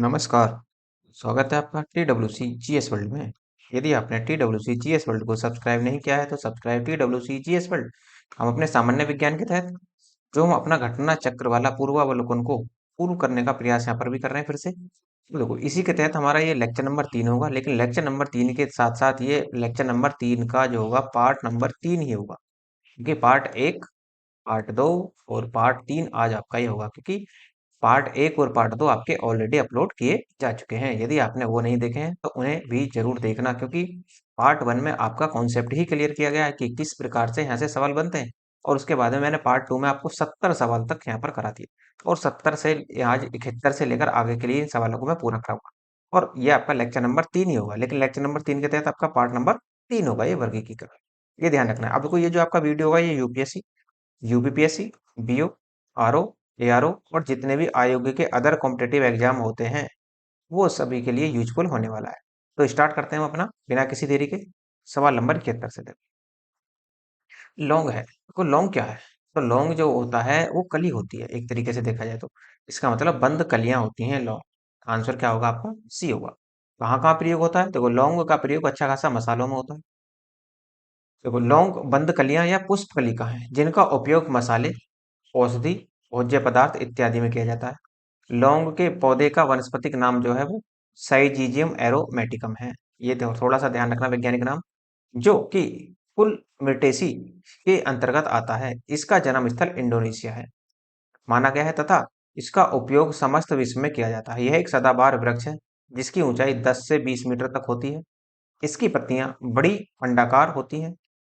नमस्कार। स्वागत है आपका T W C G S world में। यदि आपने T W C G S world को सब्सक्राइब नहीं किया है तो subscribe T W C G S world. हम अपने सामान्य विज्ञान के तहत जो हम अपना घटना चक्र वाला पूर्वावलोकन को पूर्ण करने का प्रयास यहाँ पर भी कर रहे हैं फिर से। तो देखो, इसी के तहत हमारा ये लेक्चर नंबर 3 होगा, लेकिन लेक्चर नंबर 3 के साथ साथ ये लेक्चर नंबर 3 का जो होगा पार्ट नंबर 3 ही होगा, क्योंकि पार्ट 1, पार्ट 2 और पार्ट 3 आज आपका ही होगा, क्योंकि पार्ट 1 और पार्ट 2 आपके ऑलरेडी अपलोड किए जा चुके हैं। यदि आपने वो नहीं देखे हैं तो उन्हें भी जरूर देखना, क्योंकि पार्ट 1 में आपका कॉन्सेप्ट ही क्लियर किया गया है कि किस प्रकार से यहाँ से सवाल बनते हैं। और उसके बाद में मैंने पार्ट 2 में आपको 70 सवाल तक यहाँ पर करा दिए, और 70 से आज 71 से लेकर आगे के लिए इन सवालों को मैं पूरा कराऊंगा। और ये आपका लेक्चर नंबर 3 ही होगा, लेकिन लेक्चर नंबर 3 के तहत आपका पार्ट नंबर 3 होगा ये वर्गीकरण। ये ध्यान रखना है। अब देखो, ये जो आपका वीडियो होगा ये UPSC, UPPSC, BO, RO, ARO और जितने भी आयोग के अदर कॉम्पिटेटिव एग्जाम होते हैं वो सभी के लिए यूजफुल होने वाला है। तो स्टार्ट करते हैं हम अपना बिना किसी देरी के। सवाल नंबर 71 से देखो, लौंग है। देखो, लौंग क्या है? तो लौंग जो होता है वो कली होती है, एक तरीके से देखा जाए तो इसका मतलब बंद कलियां होती हैं लौंग। आंसर क्या होगा आपका? सी होगा। कहाँ कहाँ प्रयोग होता है? देखो, लौंग का प्रयोग अच्छा खासा मसालों में होता है। देखो, लौंग बंद कलियां या पुष्प कलिका है जिनका उपयोग मसाले, औषधि, भोज्य पदार्थ इत्यादि में किया जाता है। लौंग के पौधे का वानस्पतिक नाम जो है वो साइजीजियम एरोमेटिकम है। ये थोड़ा सा ध्यान रखना, वैज्ञानिक नाम, जो कि कुल मिर्टेसी के अंतर्गत आता है। इसका जन्म स्थल इंडोनेशिया है माना गया है, तथा इसका उपयोग समस्त विश्व में किया जाता है। यह एक सदाबहार वृक्ष है जिसकी ऊंचाई 10 से 20 मीटर तक होती है। इसकी पत्तियां बड़ी अंडाकार होती हैं।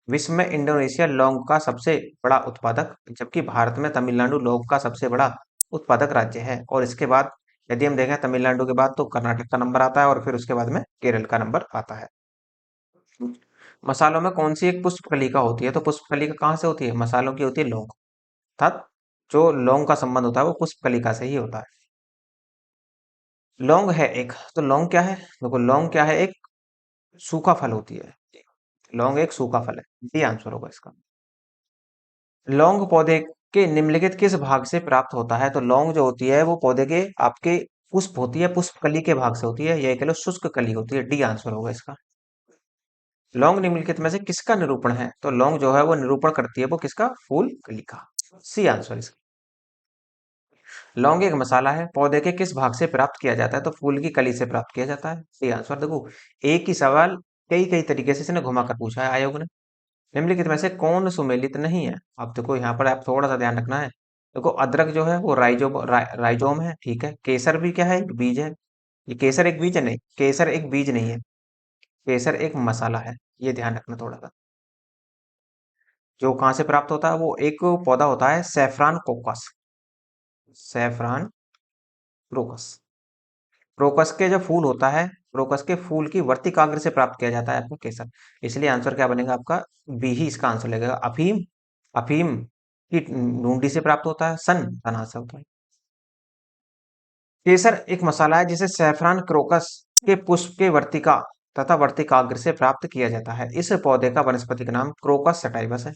विश्व में इंडोनेशिया लौंग का सबसे बड़ा उत्पादक, जबकि भारत में तमिलनाडु लौंग का सबसे बड़ा उत्पादक राज्य है। और इसके बाद यदि हम देखें तमिलनाडु के बाद तो कर्नाटक का नंबर आता है, और फिर उसके बाद में केरल का नंबर आता है। मसालों में कौन सी एक पुष्प कलिका होती है? तो पुष्प कलिका कहाँ से होती है? मसालों की होती है लौंग, अर्थात जो लौंग का संबंध होता है वो पुष्प कलिका से ही होता है। लौंग है एक, तो लौंग क्या है? देखो, लौंग क्या है? एक सूखा फल होती है। लौंग एक सूखा फल है, ये आंसर होगा इसका। लौंग पौधे के निम्नलिखित किस भाग से प्राप्त होता है? तो लौंग जो होती है वो पौधे के आपके पुष्प होती है, पुष्प कली के भाग से होती है। यह कह लो शुष्क कली होती है, डी आंसर होगा इसका। लौंग निम्नलिखित में से किसका निरूपण है? तो लौंग जो है वो निरूपण करती है वो किसका? फूल कली का, सी आंसर इसका। लौंग एक मसाला है, पौधे के किस भाग से प्राप्त किया जाता है? तो फूल की कली से प्राप्त किया जाता है, सी आंसर। देखो, एक ही सवाल कई कई तरीके से इसने घुमा कर पूछा है आयोग ने। निम्नलिखित में से कौन सुमेलित नहीं है? अब देखो, यहाँ पर आप थोड़ा सा ध्यान रखना है। देखो, अदरक जो है वो राइजोम है, ठीक है। केसर भी क्या है? एक बीज है। ये केसर एक बीज है? नहीं, केसर एक बीज नहीं है, केसर एक मसाला है। ये ध्यान रखना थोड़ा सा। जो कहाँ से प्राप्त होता है? वो एक पौधा होता है सैफरान कोकस, सैफरान क्रोकस। क्रोकस के जो फूल होता है, क्रोकस के फूल की वर्तिकाग्र से प्राप्त किया जाता है आपको केसर। इसलिए आंसर क्या बनेगा आपका? बी ही इसका आंसर लगेगा। अफीम, अफीम की डूंडी से प्राप्त होता है, सन तना से होता है। केसर एक मसाला है जिसे सैफरान क्रोकस के पुष्प के वर्तिका तथा वर्तिकाग्र से प्राप्त किया जाता है। इस पौधे का वनस्पतिक नाम क्रोकस सटाइवस है,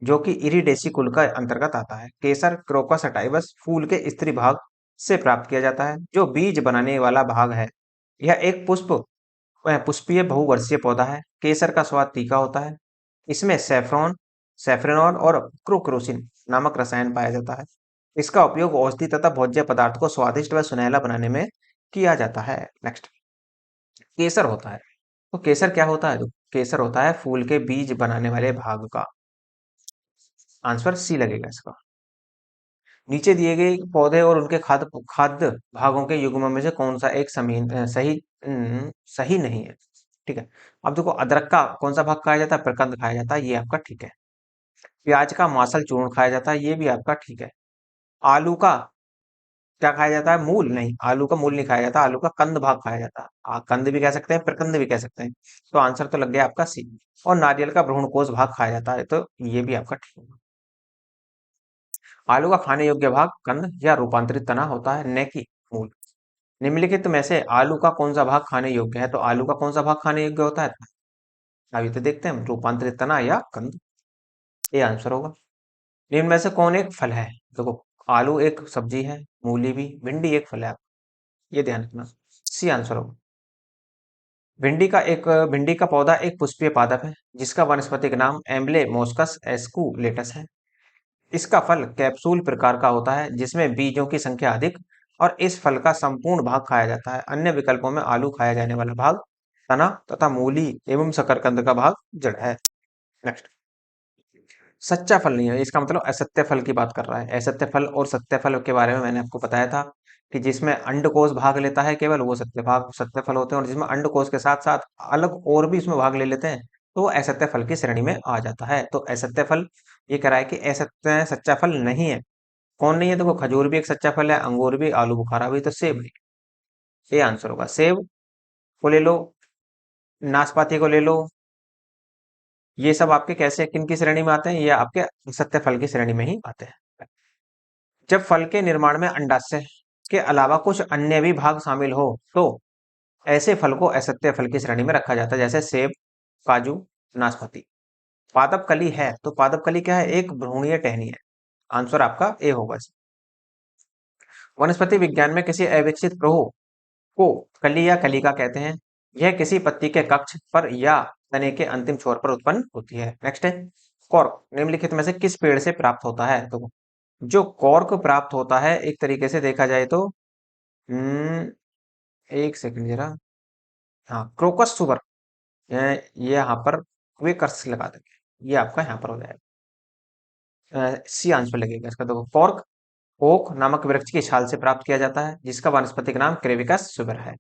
जो कि इरिडेसी कुल का अंतर्गत आता है। केसर क्रोकस सटाइवस फूल के स्त्री भाग से प्राप्त किया जाता है, जो बीज बनाने वाला भाग है। यह एक पुष्पीय बहुवर्षीय पौधा है। केसर का स्वाद तीखा होता है। इसमें सैफ्रोन और क्रोक्रोसिन नामक रसायन पाया जाता है। इसका उपयोग औषधि तथा भोज्य पदार्थ को स्वादिष्ट व सुनहला बनाने में किया जाता है। नेक्स्ट, केसर होता है, तो केसर क्या होता है? तो केसर होता है फूल के बीज बनाने वाले भाग का, आंसर सी लगेगा इसका। नीचे दिए गए पौधे और उनके खाद्य खाद्य भागों के युग्म में से कौन सा एक सही नहीं है? ठीक है। अब देखो, अदरक का कौन सा भाग खाया जाता है? प्रकंद खाया जाता है, ये आपका ठीक है। प्याज का मासल चूर्ण खाया जाता है, ये भी आपका ठीक है। आलू का क्या खाया जाता है? मूल नहीं, आलू का मूल नहीं खाया जाता, आलू का कंद भाग खाया जाता है। कंद भी कह सकते हैं, प्रकंद भी कह सकते हैं। तो आंसर तो लग गया आपका सी। और नारियल का भ्रूणकोष भाग खाया जाता है, तो ये भी आपका ठीक है। आलू का खाने योग्य भाग कंद या रूपांतरित तना होता है, न कि मूल। निम्नलिखित में से आलू का कौन सा भाग खाने योग्य है? तो आलू का कौन सा भाग खाने योग्य होता है? अभी तो देखते हैं, रूपांतरित तना या कंद, ये आंसर होगा। निम्न में से कौन एक फल है? देखो, आलू एक सब्जी है, मूली भी, भिंडी एक फल है। ये ध्यान रखना, सी आंसर होगा। भिंडी का पौधा एक पुष्पीय पादप है जिसका वानस्पतिक नाम एम्ब्लेमोस्कस एस्कुलेटस है। इसका फल कैप्सूल प्रकार का होता है जिसमें बीजों की संख्या अधिक, और इस फल का संपूर्ण भाग खाया जाता है। अन्य विकल्पों में आलू खाया जाने वाला भाग, तना तथा मूली एवं शकरकंद का भाग जड़ है। नेक्स्ट, सच्चा फल नहीं है, इसका मतलब असत्य फल की बात कर रहा है। असत्य फल और सत्य फल के बारे में मैंने आपको बताया था कि जिसमें अंडकोश भाग लेता है केवल वो सत्य फल होते हैं, और जिसमें अंडकोश के साथ साथ अलग और भी इसमें भाग ले लेते हैं तो वो असत्य फल की श्रेणी में आ जाता है। तो असत्य फल, ये कह रहा है कि असत्य सच्चा फल नहीं है। कौन नहीं है? देखो, खजूर भी एक सच्चा फल है, अंगूर भी, आलू बुखारा भी, तो सेब भी। ये आंसर होगा। सेब को ले लो, नाशपाती को ले लो, ये सब आपके कैसे किन की श्रेणी में आते हैं? ये आपके सत्य फल की श्रेणी में ही आते हैं। जब फल के निर्माण में अंडाशय के अलावा कुछ अन्य भी भाग शामिल हो तो ऐसे फल को असत्य फल की श्रेणी में रखा जाता है, जैसे सेब, काजू, नाशपाती। पादप कली है, तो पादप कली क्या है? एक भ्रूणीय टहनी है। आंसर आपका ए होगा। वनस्पति विज्ञान में किसी अविकसित प्रभु को कली या कलिका कहते हैं। यह किसी पत्ती के कक्ष पर या तने के अंतिम छोर पर उत्पन्न होती है। नेक्स्ट है, कॉर्क निम्नलिखित में से किस पेड़ से प्राप्त होता है? तो जो कॉर्क प्राप्त होता है, एक तरीके से देखा जाए तो, हम्म, एक सेकंड जरा, हाँ, क्रोकस सुबर, ये यहाँ पर क्वेकर्स लगा देंगे, ये आपका यहाँ पर हो जाएगा। सी आंसर लगेगा इसका। देखो, कॉर्क ओक नामक वृक्ष की छाल से प्राप्त किया जाता है जिसका वानस्पतिक नाम क्रेविकस सुबर है।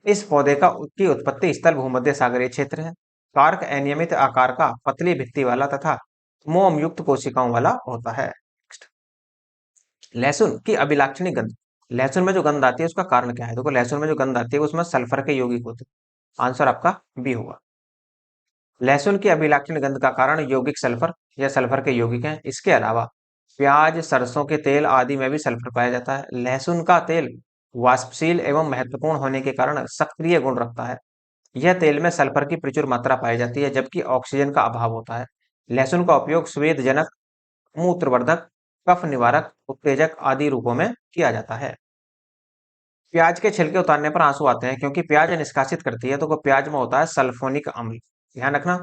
इस पौधे की उत्पत्ति स्थल भूमध्य सागरीय क्षेत्र है। कार्क अनियमित आकार का, पतली भित्ति वाला तथा मोम युक्त कोशिकाओं वाला होता है। लहसुन की अभिलाक्षणी गंध, लहसुन में जो गंध आती है उसका कारण क्या है? देखो, लहसुन में जो गंध आती है उसमें सल्फर के यौगिक होते हैं। आंसर आपका बी होगा। लहसुन की अभिलाक्षण गंध का कारण यौगिक सल्फर या सल्फर के यौगिक हैं। इसके अलावा प्याज, सरसों के तेल आदि में भी सल्फर पाया जाता है। लहसुन का तेल वाष्पशील एवं महत्वपूर्ण होने के कारण सक्रिय गुण रखता है। यह तेल में सल्फर की प्रचुर मात्रा पाई जाती है जबकि ऑक्सीजन का अभाव होता है। लहसुन का उपयोग स्वेदजनक, मूत्रवर्धक, कफ निवारक, उत्तेजक आदि रूपों में किया जाता है। प्याज के छिलके उतारने पर आंसू आते हैं क्योंकि प्याज निष्कासित करती है, तो वो प्याज में होता है सल्फोनिक अम्ल। ध्यान रखना,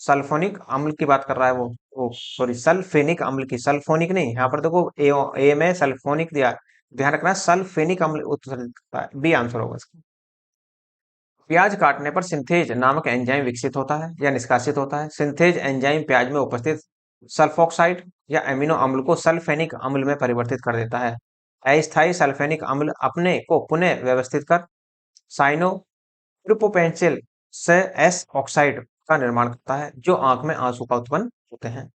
सल्फोनिक अम्ल की बात कर रहा है वो सॉरी, सल्फेनिक अम्ल की, सल्फोनिक नहीं। यहाँ पर देखो, ए में सल्फोनिक दिया, ध्यान रखना, सल्फेनिक अम्ल उत्सर्जित करता है। बी आंसर होगा इसका। प्याज काटने पर सिंथेज नामक एंजाइम विकसित होता है या निष्कासित होता है। सिंथेज एंजाइम प्याज में उपस्थित सल्फोक्साइड या अमीनो अम्ल को सल्फेनिक अम्ल में परिवर्तित कर देता है। अस्थायी सल्फेनिक अम्ल अपने को पुनः व्यवस्थित कर साइनो ट्रिप्टोफैन से एस ऑक्साइड का निर्माण करता है जो आंख में आंसू का उत्पन्न होते हैं।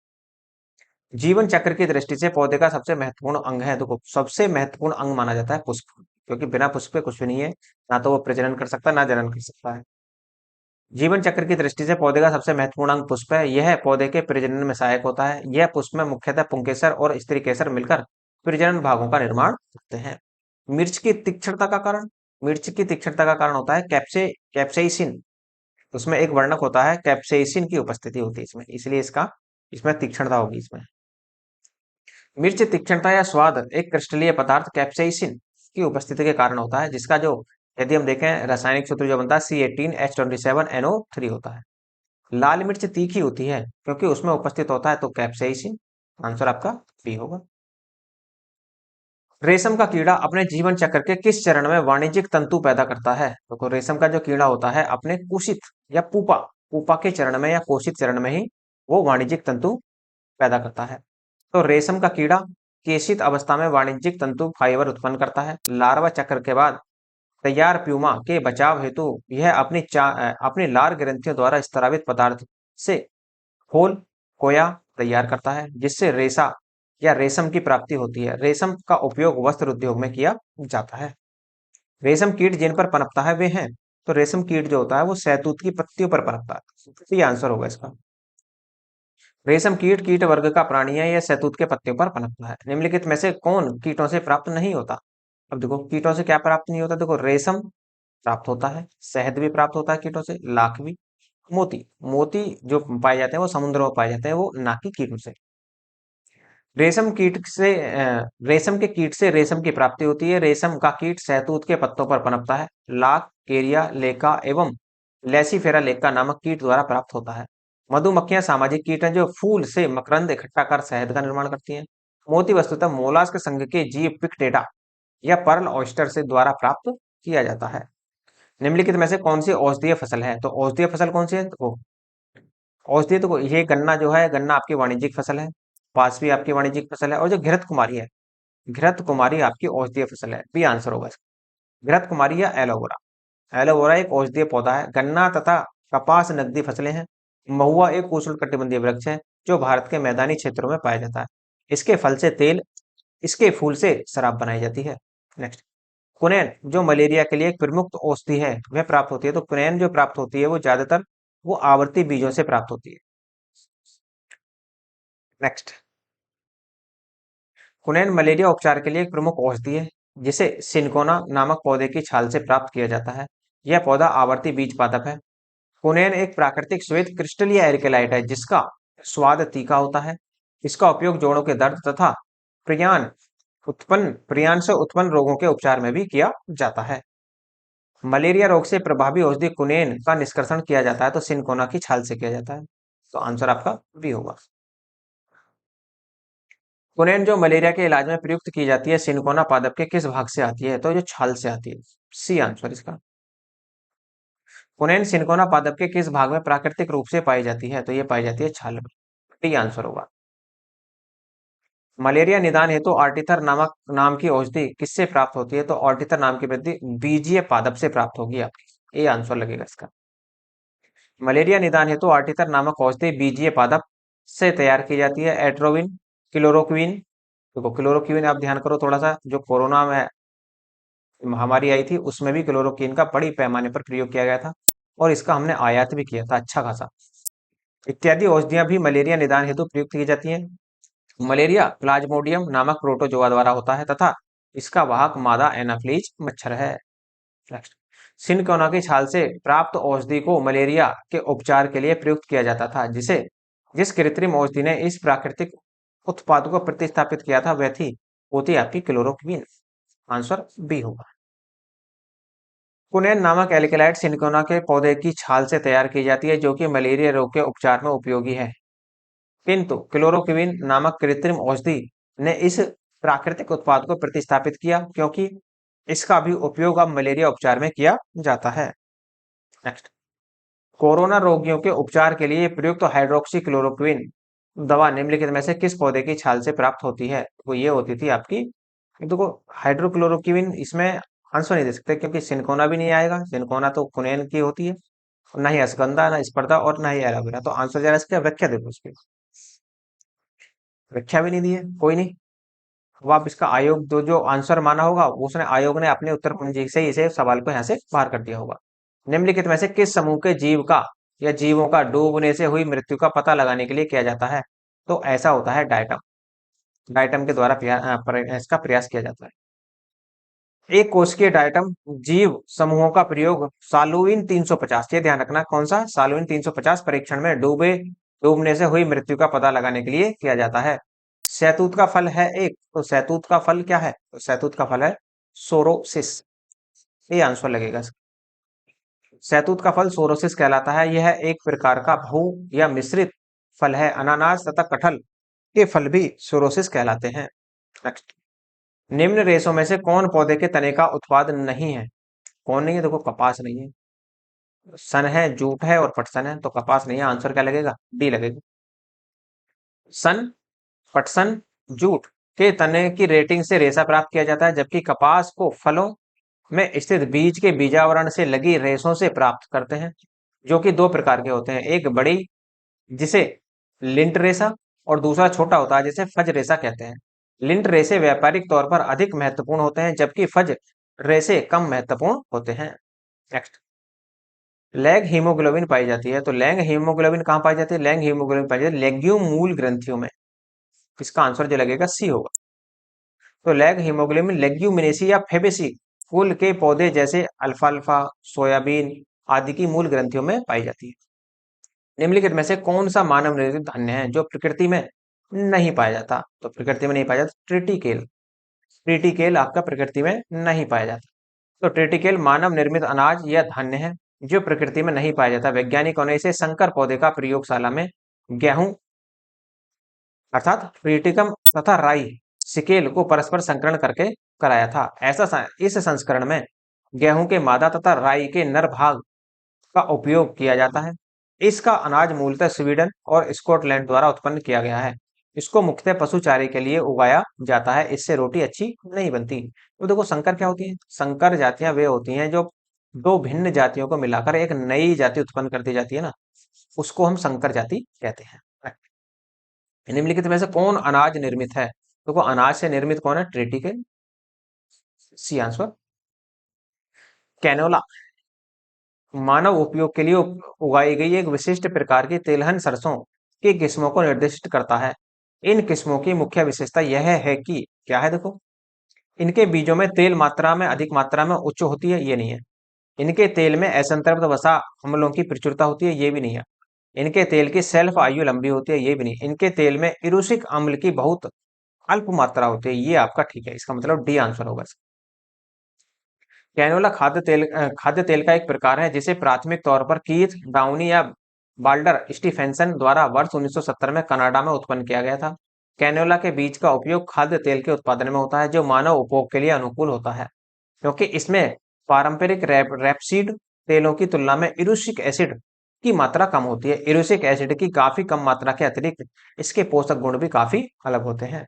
जीवन चक्र की दृष्टि से पौधे का सबसे महत्वपूर्ण अंग है, देखो, सबसे महत्वपूर्ण अंग माना जाता है पुष्प, क्योंकि बिना पुष्प के कुछ भी नहीं है। ना तो वो प्रजनन कर सकता है, ना जनन कर सकता है। जीवन चक्र की दृष्टि से पौधे का सबसे महत्वपूर्ण अंग पुष्प है। यह पौधे के प्रजनन में सहायक होता है। यह पुष्प में मुख्यतः पुंकेसर और स्त्रीकेसर मिलकर प्रजनन भागों का निर्माण करते हैं। मिर्च की तीक्ष्णता का कारण, मिर्च की तीक्ष्णता का कारण होता है कैप्सेइसिन। उसमें एक वर्णक होता है, कैप्सेइसिन की उपस्थिति होती है इसमें, इसलिए इसमें तीक्ष्णता होगी इसमें। मिर्च तीक्ष्णता या स्वाद एक क्रिस्टलीय पदार्थ कैप्सेइसिन की उपस्थिति के कारण होता है, जिसका जो, यदि हम देखें, रासायनिक सूत्र जो बनता है C18H27NO3 होता है। लाल मिर्च तीखी होती है क्योंकि उसमें उपस्थित होता है तो कैप्सेइसिन। आंसर आपका बी होगा। रेशम का कीड़ा अपने जीवन चक्र के किस चरण में वाणिज्यिक तंतु पैदा करता है? तो रेशम का जो कीड़ा होता है अपने कुशित या पुपा पुपा के चरण में या कोशित चरण में ही वो वाणिज्यिक तंतु पैदा करता है। तो रेशम का कीड़ा केशित अवस्था में वाणिज्यिक तंतु फाइबर उत्पन्न करता है। लार्वा चक्र के बाद तैयार प्यूमा के बचाव हेतु यह अपनी लार ग्रंथियों द्वारा स्रावित पदार्थ से खोल कोया तैयार करता है जिससे रेशा या रेशम की प्राप्ति होती है। रेशम का उपयोग वस्त्र उद्योग में किया जाता है। रेशम कीट जिन पर पनपता है वे हैं, तो रेशम कीट जो होता है वो शहतूत की पत्तियों पर पनपता है। तो ये आंसर होगा इसका। रेशम कीट कीट वर्ग का प्राणी है, यह शहतूत के पत्तियों पर पनपता है। निम्नलिखित में से कौन कीटों से प्राप्त नहीं होता? अब देखो, कीटों से क्या प्राप्त नहीं होता? देखो, रेशम प्राप्त होता है, शहद भी प्राप्त होता है कीटों से, लाख भी, मोती, मोती जो पाए जाते हैं वो समुद्र में पाए जाते हैं, वो ना कि कीटों से। रेशम के कीट से रेशम की प्राप्ति होती है। रेशम का कीट शहतूत के पत्तों पर पनपता है। लाख, केरिया, लेका एवं लेसिफेरा लेका नामक कीट द्वारा प्राप्त होता है। मधुमक्खियां सामाजिक कीट हैं जो फूल से मकरंद इकट्ठा कर शहद का निर्माण करती हैं। मोती वस्तुतः मोलास्क संघ के जीव पिक्टेटा या पर्ल ऑयस्टर से द्वारा प्राप्त किया जाता है। निम्नलिखित में से कौन सी औषधीय फसल है? तो औषधीय फसल कौन सी है? तो औषधीय तो ये गन्ना जो है, गन्ना आपकी वाणिज्यिक फसल है। कपास भी आपकी वाणिज्यिक फसल है। और जो घृत कुमारी है, घृत कुमारी आपकी औषधीय फसल है। बी आंसर होगा इसका। घृत कुमारी या एलोवेरा। एलोवेरा एक औषधीय पौधा है। गन्ना तथा कपास नकदी फसलें हैं। महुआ एक उष्णकटिबंधीय वृक्ष है जो भारत के मैदानी क्षेत्रों में पाया जाता है। इसके फल से तेल, इसके फूल से शराब बनाई जाती है। नेक्स्ट, कुनैन जो मलेरिया के लिए एक प्रमुख औषधि है वह प्राप्त होती है। तो कुनैन जो प्राप्त होती है वो ज्यादातर वो आवर्ती बीजों से प्राप्त होती है। नेक्स्ट, कुनैन मलेरिया उपचार के लिए एक प्रमुख औषधि है जिसे सिनकोना नामक पौधे की छाल से प्राप्त किया जाता है। यह पौधा आवर्ती बीज पादप है। कुनैन एक प्राकृतिक श्वेत क्रिस्टलीय एल्केलाइट है जिसका स्वाद तीखा होता है। इसका उपयोग जोड़ों के दर्द तथा प्रियान से उत्पन्न रोगों के उपचार में भी किया जाता है। मलेरिया रोग से प्रभावी औषधि कुनैन का निष्कर्षण किया जाता है तो सिनकोना की छाल से किया जाता है। तो आंसर आपका बी होगा। कुनैन जो मलेरिया के इलाज में प्रयुक्त की जाती है सिनकोना पादप के किस भाग से आती है? तो जो छाल से आती है। सी आंसर इसका। कुनैन सिनकोना पादप के किस भाग में प्राकृतिक रूप से पाई जाती है? तो ये पाई जाती है छाल में। डी आंसर होगा। मलेरिया निदान हेतु आर्टिथर नामक नाम की औषधि किससे प्राप्त होती है? तो आर्टिथर नाम की वृद्धि बीजीय पादप से प्राप्त होगी आपकी। ए आंसर लगेगा इसका। मलेरिया निदान हेतु आर्टिथर नामक औषधि बीजीय पादप से तैयार की जाती है। एट्रोविन, क्लोरोक्विन। देखो क्लोरोक्विन आप ध्यान करो थोड़ा सा, जो कोरोना में महामारी आई थी उसमें भी क्लोरोक्विन का बड़ी पैमाने पर प्रयोग किया गया था और इसका हमने आयात भी किया था अच्छा खासा। इत्यादि औषधियां भी मलेरिया निदान हेतु प्रयुक्त की जाती हैं। मलेरिया प्लाज्मोडियम नामक प्रोटोजोआ द्वारा होता है तथा इसका वाहक मादा एनाफ्लीज मच्छर है। नेक्स्ट, सिनकोना की छाल से प्राप्त औषधि को मलेरिया के उपचार के लिए प्रयुक्त किया जाता था जिस कृत्रिम औषधि ने इस प्राकृतिक उत्पाद को प्रतिस्थापित किया था वह थी होती आपकी क्लोरोक्विन। आंसर बी होगा। कुनैन नामक एल्केलाइड सिनकोना के पौधे की छाल से तैयार की जाती है जो कि मलेरिया रोग के उपचार में उपयोगी है। किंतु क्लोरोक्विन नामक कृत्रिम औषधि ने इस प्राकृतिक उत्पाद को प्रतिस्थापित किया क्योंकि इसका भी उपयोग अब मलेरिया उपचार में किया जाता है। नेक्स्ट, कोरोना रोगियों के उपचार के लिए प्रयुक्त हाइड्रोक्सी क्लोरोक्विन दवा निम्नलिखित में से किस पौधे की छाल से प्राप्त होती है? वो ये होती थी आपकी, देखो हाइड्रोक्लोरोक्विन इसमें आंसर नहीं दे सकते क्योंकि सिनकोना भी नहीं आएगा। सिनकोना तो कुनैन की होती है। ना ही अश्वगंधा, ना स्पर्धा और ना ही एलोवेरा। तो आंसर जरा इसका व्याख्या देखो, उसकी व्याख्या भी नहीं दी है। कोई नहीं, अब आप इसका आयोग जो आंसर माना होगा उसने आयोग ने अपने उत्तर कुंजी से इसे सवाल को यहाँ से बाहर कर दिया होगा। निम्नलिखित में से किस समूह के जीव का या जीवों का डूबने से हुई मृत्यु का पता लगाने के लिए किया जाता है? तो ऐसा होता है डायटम। डायटम के द्वारा इसका प्रयास किया जाता है। एक कोशिकीय डायटम जीव समूहों का प्रयोग सालुइन 350, ये ध्यान रखना कौन सा सालुइन 350 परीक्षण में डूबने से हुई मृत्यु का पता लगाने के लिए किया जाता है। शहतूत का फल है एक, तो शहतूत का फल क्या है? तो शहतूत का फल है सोरोसिस। ये आंसर लगेगा इसका। शहतूत का फल सोरोसिस कहलाता है। यह एक प्रकार का बहु या मिश्रित फल है। अनानास तथा कटहल के फल भी सोरोसिस कहलाते हैं। नेक्स्ट, निम्न रेशों में से कौन पौधे के तने का उत्पाद नहीं है? कौन नहीं है? देखो कपास नहीं है, सन है, जूट है और पटसन है। तो कपास नहीं है। आंसर क्या लगेगा? डी लगेगा। सन, पटसन, जूट के तने की रेटिंग से रेशा प्राप्त किया जाता है जबकि कपास को फलों में स्थित बीज के बीजावरण से लगी रेशों से प्राप्त करते हैं जो कि दो प्रकार के होते हैं। एक बड़ी जिसे लिंट रेशा और दूसरा छोटा होता है जिसे फज रेशा कहते हैं। लिंट रेशे व्यापारिक तौर पर अधिक महत्वपूर्ण होते हैं जबकि फज रेशे कम महत्वपूर्ण होते हैं। नेक्स्ट, लैंग हीमोग्लोबिन पाई जाती है। तो लैंग हीमोग्लोबिन कहाँ पाई जाती है? लैंग हीमोग्लोबिन पाई जाती है लेग्यूम मूल ग्रंथियों में। इसका आंसर जो लगेगा सी होगा। तो लैग हीमोग्लोबिन लेग्यूमिनेसी या फेबेसी कुल के पौधे जैसे अल्फाल्फा, सोयाबीन आदि की मूल ग्रंथियों में पाई जाती है। निम्नलिखित में से कौन सा मानव निर्मित धान्य है जो प्रकृति में नहीं पाया जाता, तो प्रकृति में नहीं पाया जाता ट्रिटिकेल। ट्रिटिकेल आपका प्रकृति में नहीं पाया जाता। तो ट्रिटिकेल मानव निर्मित अनाज या धान्य है जो प्रकृति में नहीं पाया जाता। वैज्ञानिकों ने इसे संकर पौधे का प्रयोगशाला में गेहूं अर्थात ट्रिटिकम तथा राई सिकेल को परस्पर संकरण करके कराया था। इस संस्करण में गेहूं के मादा तथा राई के नर भाग का उपयोग किया जाता है। इसका अनाज मूलतः स्वीडन और स्कॉटलैंड द्वारा उत्पन्न किया गया है। इसको मुख्यतः पशु चारे के लिए उगाया जाता है। इससे रोटी अच्छी नहीं बनती। तो देखो संकर क्या होती है? संकर जातियां वे होती हैं जो दो भिन्न जातियों को मिलाकर एक नई जाति उत्पन्न कर दी जाती है ना, उसको हम संकर जाति कहते हैं। निम्नलिखित में से कौन अनाज निर्मित है? देखो अनाज से निर्मित कौन है? ट्रिटिकेल। C answer. कैनोला मानव उपयोग के लिए उगाई गई एक विशिष्ट प्रकार की तिलहन सरसों की किस्मों को निर्दिष्ट करता है। इन किस्मों की मुख्य विशेषता यह है कि क्या है? देखो इनके बीजों में तेल मात्रा में अधिक मात्रा में उच्च होती है, ये नहीं है। इनके तेल में असंतृप्त वसा अम्लों की प्रचुरता होती है, ये भी नहीं है। इनके तेल की शेल्फ आयु लंबी होती है, ये भी नहीं। इनके तेल में इरुसिक अम्ल की बहुत अल्प मात्रा होती है, ये आपका ठीक है। इसका मतलब डी आंसर होगा। कैनोला खाद्य तेल का एक प्रकार है जिसे प्राथमिक तौर पर कीथ डाउनी या बाल्डर स्टीफेंसन द्वारा वर्ष 1970 में कनाडा में उत्पन्न किया गया था। कैनोला के बीज का उपयोग खाद्य तेल के उत्पादन में होता है जो मानव उपभोग के लिए अनुकूल होता है, क्योंकि इसमें पारंपरिक रैपसीड तेलों की तुलना में इरुसिक एसिड की मात्रा कम होती है। इरुसिक एसिड की काफी कम मात्रा के अतिरिक्त इसके पोषक गुण भी काफी अलग होते हैं।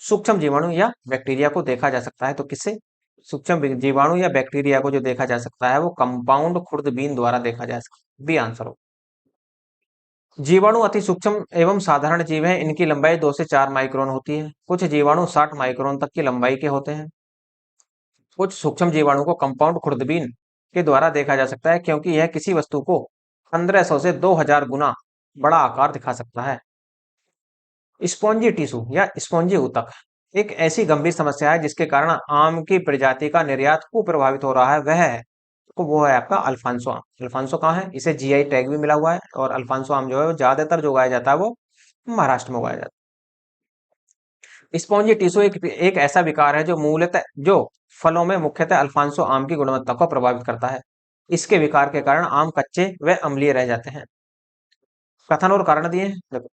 सूक्ष्म जीवाणु या बैक्टीरिया को देखा जा सकता है, तो किससे? सूक्ष्म जीवाणु या बैक्टीरिया को जो देखा जा सकता है वो कंपाउंड खुर्दबीन द्वारा देखा जा सकता है। बी आंसर हो। जीवाणु अति सूक्ष्म एवं साधारण जीव हैं। इनकी लंबाई 2 से 4 माइक्रोन होती है। कुछ जीवाणु 60 माइक्रोन तक की लंबाई के होते हैं। कुछ सूक्ष्म जीवाणु को कंपाउंड खुर्दबीन के द्वारा देखा जा सकता है क्योंकि यह किसी वस्तु को 1500 से 2000 गुना बड़ा आकार दिखा सकता है। स्पॉन्जी टिश्यू या स्पॉन्जी ऊतक एक ऐसी गंभीर समस्या है जिसके कारण आम की प्रजाति का निर्यात खूब प्रभावित हो रहा है। वह है, तो वो है आपका अल्फांसो आम। अल्फांसो कहाँ है? इसे जीआई टैग भी मिला हुआ है। और अल्फांसो आम जो है वो ज्यादातर जो उगाया जाता है वो महाराष्ट्र में उगाया जाता है। स्पॉन्जी टिश्यू एक ऐसा विकार है जो फलों में मुख्यतः अल्फांसो आम की गुणवत्ता को प्रभावित करता है। इसके विकार के कारण आम कच्चे व अम्लीय रह जाते हैं। कथन और कारण दिए हैं, देखो।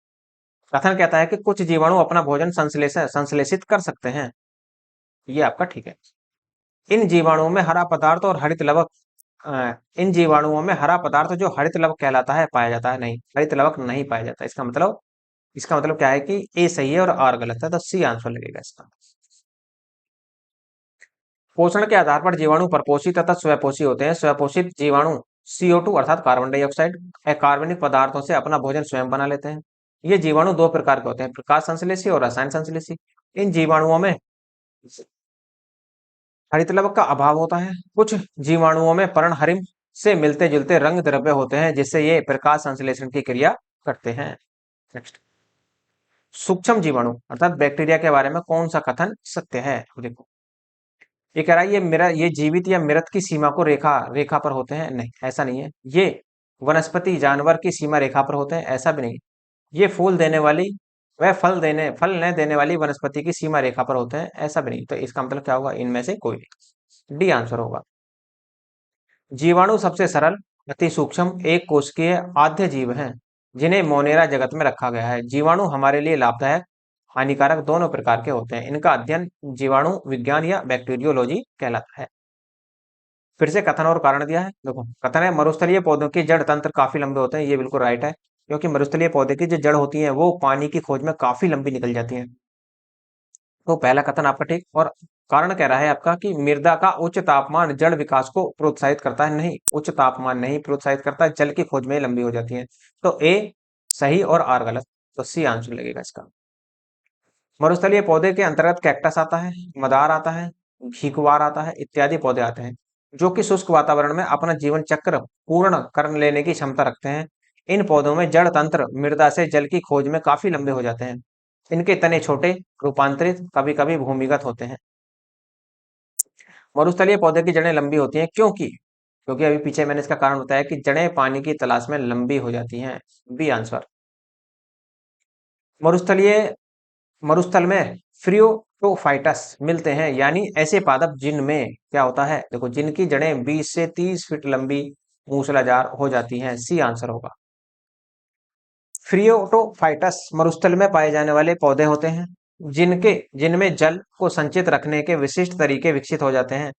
कथन कहता है कि कुछ जीवाणु अपना भोजन संश्लेषित कर सकते हैं, ये आपका ठीक है। इन जीवाणुओं में हरा पदार्थ और हरित लवक इन जीवाणुओं में हरा पदार्थ जो हरित लवक कहलाता है पाया जाता है? नहीं, हरित लवक नहीं पाया जाता। इसका मतलब क्या है कि ए सही है और आर गलत है, तो सी आंसर लगेगा इसका। पोषण के आधार पर जीवाणु परपोषी तथा स्वपोषी होते हैं। स्वपोषित जीवाणु CO2 अर्थात कार्बन डाइऑक्साइड अकार्बनिक पदार्थों से अपना भोजन स्वयं बना लेते हैं। ये जीवाणु दो प्रकार के होते हैं, प्रकाश संश्लेषी और रसायन संश्लेषी। इन जीवाणुओं में हरित लवक का अभाव होता है। कुछ जीवाणुओं में पर्णहरिम से मिलते जुलते रंग द्रव्य होते हैं जिससे ये प्रकाश संश्लेषण की क्रिया करते हैं। नेक्स्ट, सूक्ष्म जीवाणु अर्थात बैक्टीरिया के बारे में कौन सा कथन सत्य है? तो देखो ये कह रहा है ये जीवित या मृत की सीमा को रेखा रेखा पर होते हैं? नहीं, ऐसा नहीं है। ये वनस्पति जानवर की सीमा रेखा पर होते हैं? ऐसा भी नहीं। ये फूल देने वाली वह फल न देने वाली वनस्पति की सीमा रेखा पर होते हैं? ऐसा भी नहीं। तो इसका मतलब क्या होगा? इनमें से कोई नहीं, डी आंसर होगा। जीवाणु सबसे सरल, अति सूक्ष्म, एक कोशिकीय आद्य जीव हैं जिन्हें मोनेरा जगत में रखा गया है। जीवाणु हमारे लिए लाभदायक हानिकारक दोनों प्रकार के होते हैं। इनका अध्ययन जीवाणु विज्ञान या बैक्टीरियोलॉजी कहलाता है। फिर से कथन और कारण दिया है, देखो। कथन है मरुस्थलीय पौधों के जड़ तंत्र काफी लंबे होते हैं, ये बिल्कुल राइट है, क्योंकि मरुस्थलीय पौधे की जो जड़ होती है वो पानी की खोज में काफी लंबी निकल जाती है। तो पहला कथन आपका ठीक। और कारण कह रहा है आपका कि मृदा का उच्च तापमान जड़ विकास को प्रोत्साहित करता है? नहीं, उच्च तापमान नहीं प्रोत्साहित करता, जल की खोज में लंबी हो जाती है। तो ए सही और आर गलत, तो सी आंसर लगेगा इसका। मरुस्थलीय पौधे के अंतर्गत कैक्टस आता है, मदार आता है, घीकुआर आता है, इत्यादि पौधे आते हैं जो कि शुष्क वातावरण में अपना जीवन चक्र पूर्ण कर लेने की क्षमता रखते हैं। इन पौधों में जड़ तंत्र मृदा से जल की खोज में काफी लंबे हो जाते हैं। इनके तने छोटे, रूपांतरित, कभी कभी भूमिगत होते हैं। मरुस्थलीय पौधे की जड़ें लंबी होती हैं क्योंकि क्योंकि अभी पीछे मैंने इसका कारण बताया कि जड़ें पानी की तलाश में लंबी हो जाती हैं। B answer. मरुस्थलीय मरुस्थल में फ्रियोटोफाइटस मिलते हैं, यानी ऐसे पादप जिनमें क्या होता है, देखो, जिनकी जड़ें 20 से 30 फीट लंबी मूसलाधार हो जाती हैं। सी आंसर होगा। फ्रियोटोफाइटस मरुस्थल में पाए जाने वाले पौधे होते हैं जिनमें जल को संचित रखने के विशिष्ट तरीके विकसित हो जाते हैं।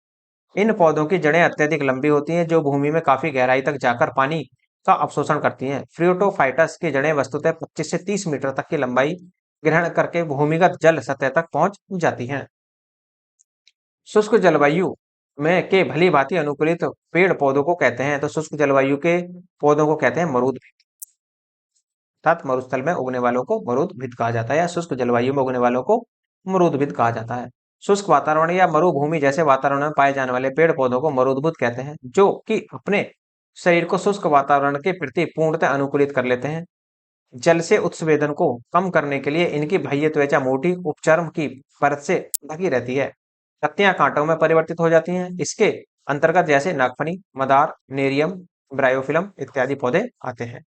इन पौधों की जड़ें अत्यधिक लंबी होती हैं, जो भूमि में काफी गहराई तक जाकर पानी का अवशोषण करती हैं। फ्रियोटोफाइटस की जड़ें वस्तुतः 25 से 30 मीटर तक की लंबाई ग्रहण करके भूमिगत जल सतह तक पहुंच जाती हैं। शुष्क जलवायु में के भली भांति अनुकूलित पेड़ पौधों को कहते हैं, तो शुष्क जलवायु के पौधों को कहते हैं मरुद, अर्थात मरुस्थल में उगने वालों को मरुदभिद कहा जाता है, या शुष्क जलवायु में उगने वालों को मरुदभिद कहा जाता है। शुष्क वातावरण या मरुभूमि जैसे वातावरण में पाए जाने वाले पेड़ पौधों को मरुदभुत कहते हैं, जो कि अपने शरीर को शुष्क वातावरण के प्रति पूर्णतः अनुकूलित कर लेते हैं। जल से उत्सवेदन को कम करने के लिए इनकी बाह्य त्वचा मोटी उपचर्म की परत से ढकी रहती है। पत्तियां कांटों में परिवर्तित हो जाती हैं। इसके अंतर्गत जैसे नागफनी, मदार, नेरियम, ब्रायोफिलम इत्यादि पौधे आते हैं।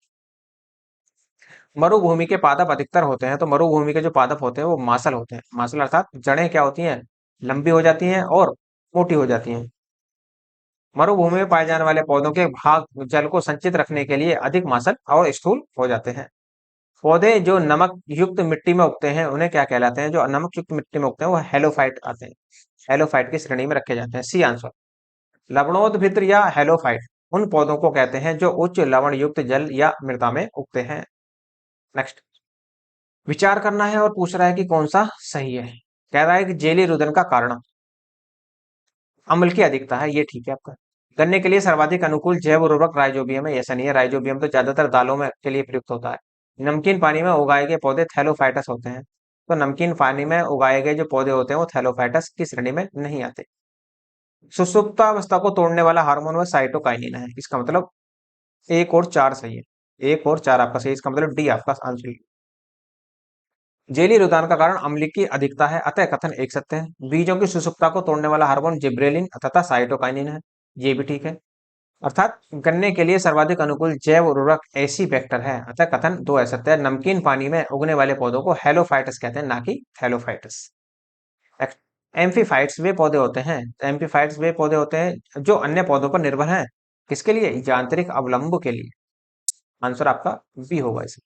मरुभूमि के पादप अधिकतर होते हैं, तो मरुभूमि के जो पादप होते हैं वो मांसल होते हैं। मांसल अर्थात जड़ें क्या होती हैं, लंबी हो जाती हैं और मोटी हो जाती हैं। मरुभूमि में पाए जाने वाले पौधों के भाग जल को संचित रखने के लिए अधिक मांसल और स्थूल हो जाते हैं। पौधे जो नमक युक्त मिट्टी में उगते हैं उन्हें क्या कहलाते हैं, जो नमक युक्त मिट्टी में उगते हैं वो हेलोफाइट आते हैं, हेलोफाइट की श्रेणी में रखे जाते हैं। C answer. लवणोद्भिद या हेलोफाइट उन पौधों को कहते हैं जो उच्च लवण युक्त जल या मृदा में उगते हैं। नेक्स्ट, विचार करना है और पूछ रहा है कि कौन सा सही है। कह रहा है कि जेली रुदन का कारण अम्ल की अधिकता है, ये ठीक है आपका। गन्ने के लिए सर्वाधिक अनुकूल जैव उर्वरक राइजोबियम है, ऐसा नहीं है। राइजोबियम तो ज्यादातर दालों में के लिए प्रयुक्त होता है। नमकीन पानी में उगाए गए पौधे थैलोफाइटस होते हैं, तो नमकीन पानी में उगाए गए जो पौधे होते हैं वो थैलोफाइटस की श्रेणी में नहीं आते। सुसुप्तावस्था को तोड़ने वाला हार्मोन व साइटोकाइनिन है, इसका मतलब एक और चार सही है। एक और चार आपका सही, इसका मतलब डी आपका आंसर। जेली रुदान का कारण अम्ल की अधिकता है, अतः कथन एक सत्य है। बीजों की सुसुप्ता को तोड़ने वाला हार्मोन जिब्रेलिन तथा साइटोकाइनिन है, ये भी ठीक है। अर्थात गन्ने के लिए सर्वाधिक अनुकूल जैव उर्वरक एसी वेक्टर है, अतः कथन दो असत्य है। नमकीन पानी में उगने वाले पौधों को हेलोफाइटस कहते हैं, ना कि थैलोफाइटस। एम्फीफाइट्स वे पौधे होते हैं, एम्फीफाइट्स वे पौधे होते हैं जो अन्य पौधों पर निर्भर हैं, किसके लिए, यांत्रिक अवलंब के लिए। आंसर आपका बी होगा इसमें।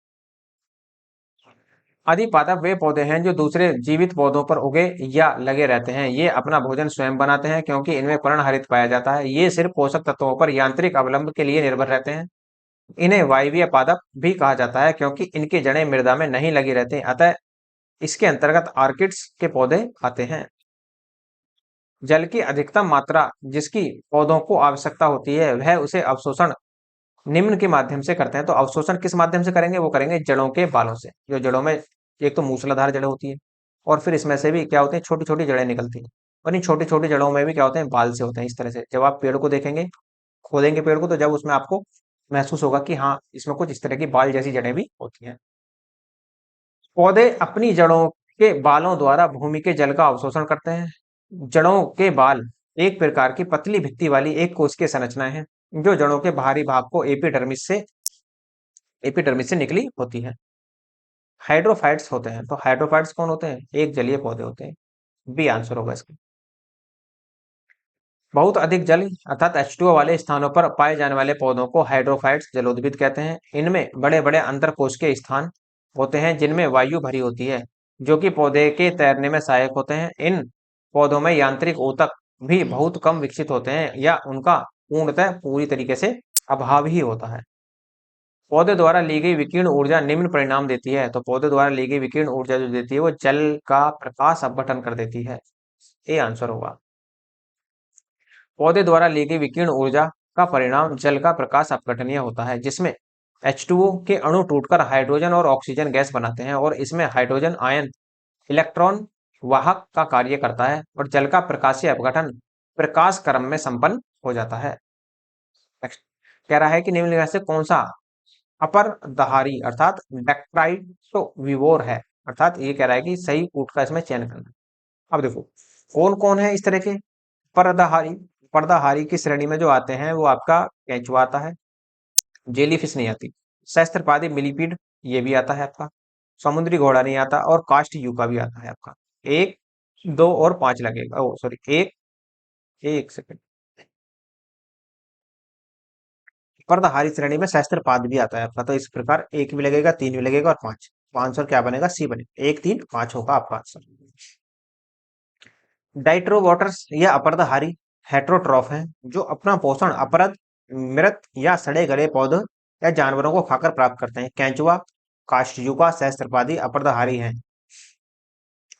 अधिपादप वे पौधे हैं जो दूसरे जीवित पौधों पर उगे या लगे रहते हैं। ये अपना भोजन स्वयं बनाते हैं क्योंकि इनमें पर्णहरित पाया जाता है। ये सिर्फ पोषक तत्वों पर यांत्रिक अवलंब के लिए निर्भर रहते हैं। इन्हें वायवीय पादप भी कहा जाता है क्योंकि इनकी जड़ें मृदा में नहीं लगी रहती, अतः इसके अंतर्गत आर्किड्स के पौधे आते हैं। जल की अधिकतम मात्रा जिसकी पौधों को आवश्यकता होती है वह उसे अवशोषण निम्न के माध्यम से करते हैं। तो अवशोषण किस माध्यम से करेंगे, वो करेंगे जड़ों के बालों से। जो जड़ों में एक तो मूसलाधार जड़ें होती है और फिर इसमें से भी क्या होते हैं, छोटी छोटी जड़ें निकलती हैं, और इन छोटी छोटी जड़ों में भी क्या होते हैं, बाल से होते हैं। इस तरह से जब आप पेड़ को देखेंगे, खोदेंगे पेड़ को, तो जब उसमें आपको महसूस होगा कि हाँ, इसमें कुछ इस तरह की बाल जैसी जड़ें भी होती हैं। पौधे अपनी जड़ों के बालों द्वारा भूमि के जल का अवशोषण करते हैं। जड़ों के बाल एक प्रकार की पतली भित्ति वाली एक कोशिकीय संरचनाएं हैं जो जड़ों के बाहरी भाग को एपिडर्मिस से निकली होती है। हाइड्रोफाइट्स होते हैं, तो हाइड्रोफाइट्स कौन होते हैं, एक जलीय पौधे होते हैं। बी आंसर होगा इसका। बहुत अधिक जल अर्थात H2O वाले स्थानों पर पाए जाने वाले पौधों को हाइड्रोफाइट्स जलोद्भिद कहते हैं। इनमें बड़े बड़े अंतरकोशिकीय स्थान होते हैं जिनमें वायु भरी होती है, जो कि पौधे के तैरने में सहायक होते हैं। इन पौधों में यांत्रिक ऊतक भी बहुत कम विकसित होते हैं या उनका पूर्णतः पूरी तरीके से अभाव ही होता है। पौधे द्वारा ली गई विकीर्ण ऊर्जा निम्न परिणाम देती है, तो पौधे द्वारा ली गई विकीर्ण ऊर्जा जो देती है वो जल का प्रकाश अपघटन कर देती है। ए आंसर होगा। पौधे द्वारा ली गई विकीर्ण ऊर्जा का परिणाम जल का प्रकाश अपघटनीय होता है, जिसमें H2O के अणु टूटकर हाइड्रोजन और ऑक्सीजन गैस बनाते हैं और इसमें हाइड्रोजन आयन इलेक्ट्रॉन वाहक का कार्य करता है और जल का प्रकाशीय अपघटन प्रकाश क्रम में संपन्न हो जाता है। नेक्स्ट, कह रहा है कि निम्नलिखित में से कौन सा अपरदहारी अर्थात डेक्ट्राइटोविवोर है, अर्थात ये कह रहा है कि सही कूट का इसमें चयन करना। अब देखो कौन कौन है इस तरह के पर्दाहारी। पर्दाहारी की श्रेणी में जो आते हैं वो आपका केंचुआ आता है, जेलीफिश नहीं आती। सहस्त्रपादी मिलीपीड ये भी आता है आपका। समुद्री घोड़ा नहीं आता, और कास्ट यूका भी आता है आपका। 1, 2 और 5 लगेगा, ओ सॉरी, एक, एक सेकंड। पर्दहारी श्रेणी में सहस्त्रपाद भी आता है आपका, तो इस प्रकार एक भी लगेगा, 3 भी लगेगा और 5, 5 और क्या बनेगा, सी बनेगा, 1, 3, 5 होगा आपका आंसर। डाइट्रोवोटर्स या अपरदहारी हेट्रोट्रॉफ हैं, जो अपना पोषण अपरद, मृत या सड़े गले पौधे या जानवरों को खाकर प्राप्त करते हैं। केंचुआ, काष्ठयुगा, सहस्त्रपादी अपरदहारी हैं।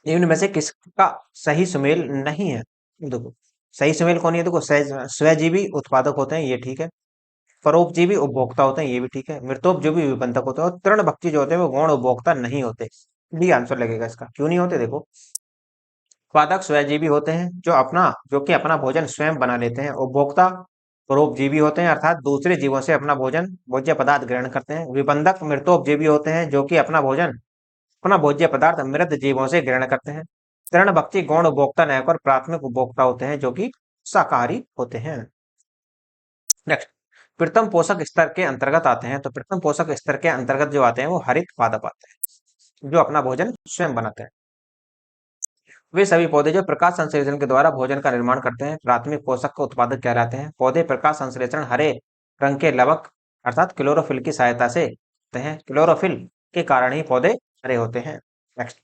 इनमें से किसका सही सुमेल नहीं है? देखो, सही सुमेल कौन है? देखो, स्वजीवी उत्पादक होते हैं, ये ठीक है। परोपजीवी उपभोक्ता होते हैं, ये भी ठीक है। मृतोपजीवी विबंधक होते हैं, और तृणभक्षी जो होते हैं वो गौण उपभोक्ता नहीं होते। डी आंसर लगेगा इसका। क्यों नहीं होते? देखो, उत्पादक स्वयंजीवी होते हैं, जो कि अपना भोजन स्वयं बना लेते हैं। उपभोक्ता परोपजीवी होते हैं, अर्थात दूसरे जीवों से अपना भोजन, भोज्य पदार्थ ग्रहण करते हैं। विबंधक मृतोपजीवी होते हैं, जो कि अपना भोज्य पदार्थ मृत जीवों से ग्रहण करते हैं। तृणभक्षी गौण उपभोक्ता न होकर प्राथमिक उपभोक्ता होते हैं, जो कि शाकाहारी होते हैं। नेक्स्ट, प्रथम पोषक स्तर के अंतर्गत आते हैं। तो प्रथम पोषक स्तर के अंतर्गत जो आते हैं वो हरित पादप आते हैं, जो अपना भोजन स्वयं बनाते हैं। वे सभी पौधे जो प्रकाश संश्लेषण के द्वारा भोजन का निर्माण करते हैं, प्राथमिक पोषक का उत्पादक कहलाते हैं। पौधे प्रकाश संश्लेषण हरे रंग के लवक अर्थात क्लोरोफिल की सहायता से होते हैं। क्लोरोफिल के कारण ही पौधे हरे होते हैं। नेक्स्ट,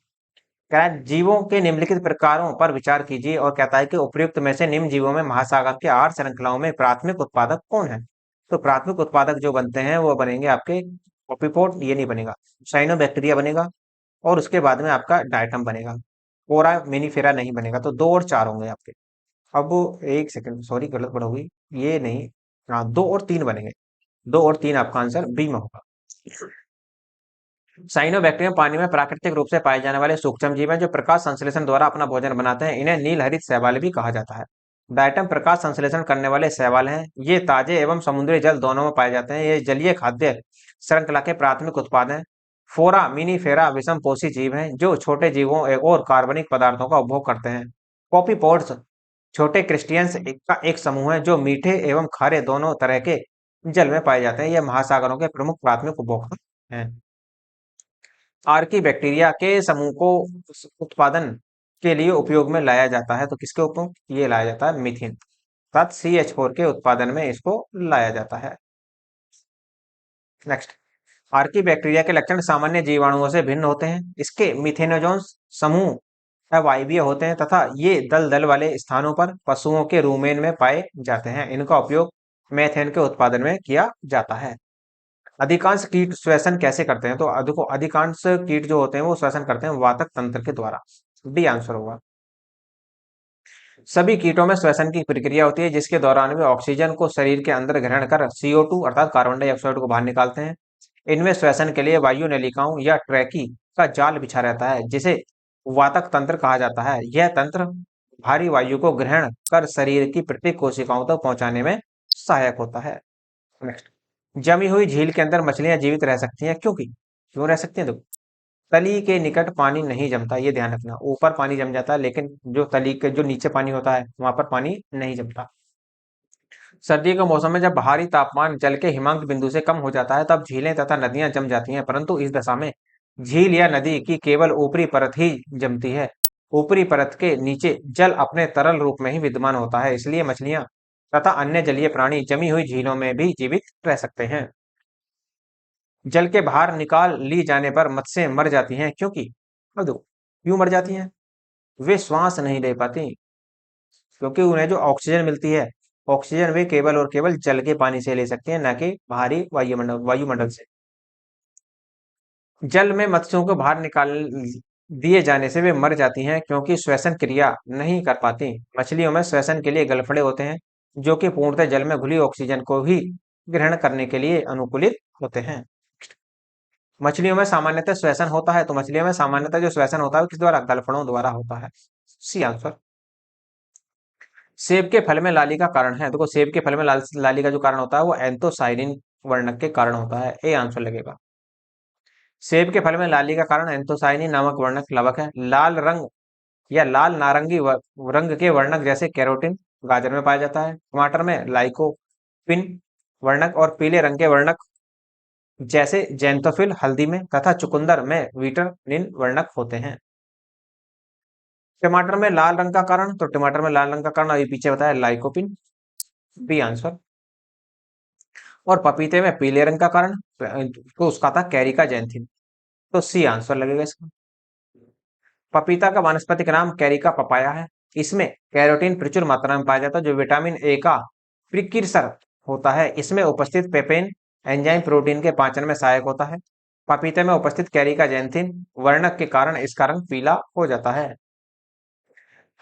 कह रहा है जीवों के निम्नलिखित प्रकारों पर विचार कीजिए, और कहता है कि उपयुक्त में से निम्न जीवों में महासागर के आहार श्रृंखलाओं में प्राथमिक उत्पादक कौन है? तो प्राथमिक उत्पादक जो बनते हैं वो बनेंगे आपके कॉपीपोट, ये नहीं बनेगा, साइनोबैक्टीरिया बनेगा, और उसके बाद में आपका डायटम बनेगा। कोरा मिनीफेरा नहीं बनेगा। तो 2 और 4 होंगे आपके। अब एक सेकंड, सॉरी गलत पढ़ होगी, ये नहीं, हाँ 2 और 3 बनेंगे। 2 और 3 आपका आंसर बी में होगा। साइनोबैक्टीरियम पानी में प्राकृतिक रूप से पाए जाने वाले सूक्ष्म जीव हैं, जो प्रकाश संश्लेषण द्वारा अपना भोजन बनाते हैं। इन्हें नील हरित शैवाल भी कहा जाता है। डायटम प्रकाश संश्लेषण करने वाले शैवाल हैं। ये ताजे एवं समुद्री जल दोनों में पाए जाते हैं। ये जलीय खाद्य श्रृंखला के प्राथमिक उत्पाद हैं। फोरा मिनीफेरा विषम पोषी जीव हैं, जो छोटे जीवों और कार्बनिक पदार्थों का उपभोग करते हैं। कॉपीपोड्स छोटे क्रिस्टियंस का एक समूह है, जो मीठे एवं खारे दोनों तरह के जल में पाए जाते हैं। ये महासागरों के प्रमुख प्राथमिक उपभोक्ता हैं। आर्की बैक्टीरिया के समूह को उत्पादन के लिए उपयोग में लाया जाता है। तो किसके उपयोग ये लाया जाता है? मीथेन, अर्थात CH4 के उत्पादन में इसको लाया जाता है। नेक्स्ट, आर्की बैक्टीरिया के लक्षण सामान्य जीवाणुओं से भिन्न होते हैं। इसके मिथेनोजोन्स समूह अवायवीय होते हैं, तथा ये दल दल वाले स्थानों पर पशुओं के रूमेन में पाए जाते हैं। इनका उपयोग मेथेन के उत्पादन में किया जाता है। अधिकांश कीट श्वसन कैसे करते हैं? तो देखो, अधिकांश कीट जो होते हैं वो श्वसन करते हैं वातक तंत्र के द्वारा। डी आंसर होगा। सभी कीटों में श्वसन की प्रक्रिया होती है, जिसके दौरान वे ऑक्सीजन को शरीर के अंदर ग्रहण कर CO2 अर्थात कार्बन डाइऑक्साइड को बाहर निकालते हैं। इनमें श्वसन के लिए वायु नलिकाओं या ट्रैकी का जाल बिछा रहता है, जिसे वातक तंत्र कहा जाता है। यह तंत्र भारी वायु को ग्रहण कर शरीर की प्रत्येक कोशिकाओं तक पहुंचाने में सहायक होता है। नेक्स्ट, जमी हुई झील के अंदर मछलियां जीवित रह सकती हैं, क्योंकि क्यों रह सकती हैं? देखो, तली के निकट पानी नहीं जमता, ये ध्यान रखना। ऊपर पानी जम जाता है, लेकिन जो तली के जो नीचे पानी होता है वहां पर पानी नहीं जमता। सर्दी के मौसम में जब बाहरी तापमान जल के हिमांक बिंदु से कम हो जाता है, तब झीलें तथा नदियां जम जाती हैं, परंतु इस दशा में झील या नदी की केवल ऊपरी परत ही जमती है। ऊपरी परत के नीचे जल अपने तरल रूप में ही विद्यमान होता है, इसलिए मछलियां तथा अन्य जलीय प्राणी जमी हुई झीलों में भी जीवित रह सकते हैं। जल के बाहर निकाल ली जाने पर मत्स्य मर जाती हैं, क्योंकि अब देखो, क्यों मर जाती हैं? वे श्वास नहीं ले पाती, क्योंकि उन्हें जो ऑक्सीजन मिलती है, ऑक्सीजन वे केवल और केवल जल के पानी से ले सकते हैं, न कि बाहरी वायुमंडल से। जल में मत्स्यों को बाहर निकाल दिए जाने से वे मर जाती हैं, क्योंकि श्वसन क्रिया नहीं कर पाती। मछलियों में श्वसन के लिए गलफड़े होते हैं, जो कि पूर्णतः जल में घुली ऑक्सीजन को ही ग्रहण करने के लिए अनुकूलित होते हैं। मछलियों में सामान्यतः श्वसन होता है। तो मछलियों में सामान्यतः जो श्वसन होता है वो किस द्वारा? गलफड़ों द्वारा होता है। C answer. सेब के फल में लाली का कारण है। देखो, सेब के फल में लाली का जो कारण होता है वो एंथोसाइनिन वर्णक के कारण होता है। ए आंसर लगेगा। सेब के फल में लाली का कारण एंथोसाइनिन नामक वर्णक लवक है। लाल रंग या लाल नारंगी रंग के वर्णक जैसे कैरोटीन गाजर में पाया जाता है। टमाटर में लाइकोपिन वर्णक और पीले रंग के वर्णक जैसे जैंथोफिल हल्दी में तथा चुकंदर में विटामिन वर्णक होते हैं। टमाटर में लाल रंग का कारण, तो टमाटर में लाल रंग का कारण अभी पीछे बताया, लाइकोपिन, बी आंसर। और पपीते में पीले रंग का कारण, तो उसका था कैरिका जैंथिन, तो सी आंसर लगेगा इसका। पपीता का वानस्पतिक नाम कैरिका पपाया है। इसमें कैरोटीन प्रचुर मात्रा में पाया जाता है, जो विटामिन ए का प्रिकिर्सर होता है। इसमें उपस्थित पेपेन एंजाइम प्रोटीन के पाचन में सहायक होता है। पपीते में उपस्थित कैरिका जैंथिन वर्णक के कारण इसका रंग पीला हो जाता है।